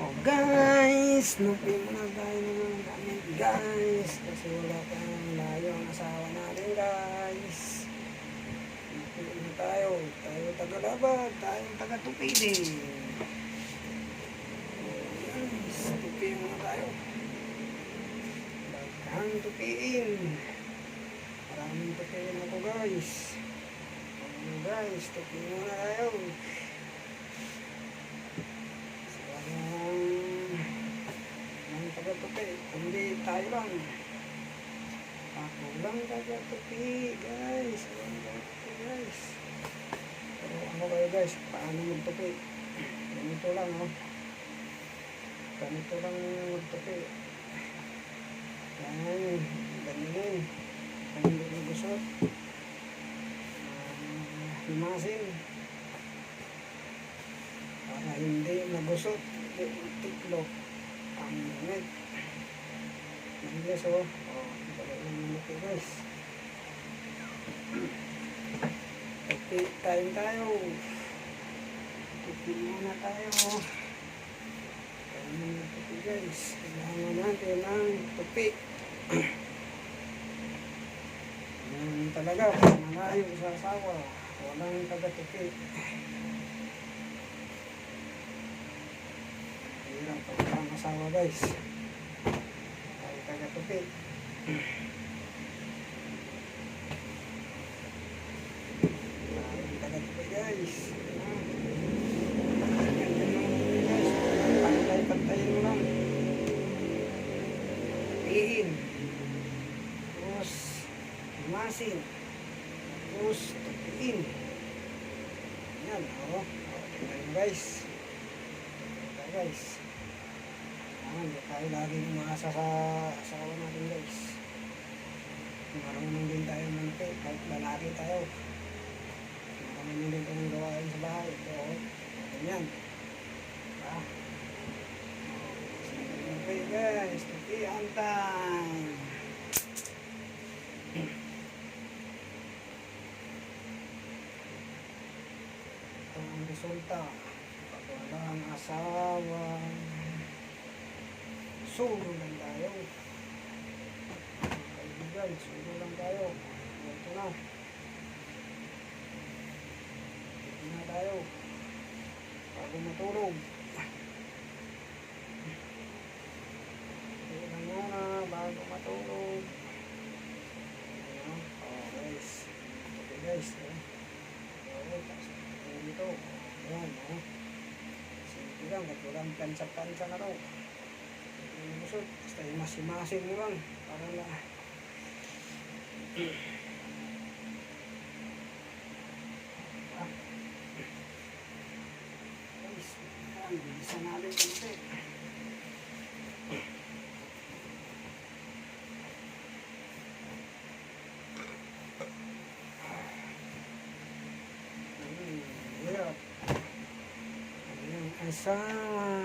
Oh guys, nupi muna tayo ng gamit guys. Kasi wala pang layo ang asawa natin guys. Nupi muna tayo. Tayo tagalabad, tayong taga-tupi din. Guys, tupi muna tayo. Daghang tupiin. Maraming tupiin ako guys. Guys, tupi muna tayo. Taga-tupi, hindi tayo lang. Ako lang taga-tupi guys. Guys. Pero ano kayo guys, paano magtupi? Ganito lang oh. Ganito lang magtupi. Yan, ganyan. Hindi nagusot. Himasin. Para hindi nagusot. Tiklop. Ang init. Mangles oh. Balik lang natin guys. Tupi tayo. Tupi muna tayo. Kailangan tupi guys. Kailangan natin ng tupi. Yan talaga. Malayo sa asawa. Walang taga-tupi. Hirap pag ang asawa guys. Ay taga-tupi. Ay taga-tupi guys. Pantay-pantayin mo lang. Tupiin. Tapos himasin. Tapos tupiin. Yan o. Tingnan mo guys. Ito guys. Hindi tayo laging umaasa sa asawa natin guys. Marunong din tayo manti kahit lalaki tayo. Marunong din tayong gawain sa bahay. Ito o. Ganyan. Okay guys. Tupian time. Ito ang resulta. Pag wala ang asawa. Sulo lang tayo. Kaibigan, sulo lang tayo. Ito na. Ito na tayo. Bago matulog. Ito lang muna bago matulog. Oh guys. Okay guys. Okay, tapos ito. Ayan, oh. Sige lang, ba't walang plansa-plansa na to. Busog, basta himas-himasin mo lang para na guys, bilisan natin konti. Hirap. Ayan, asawa.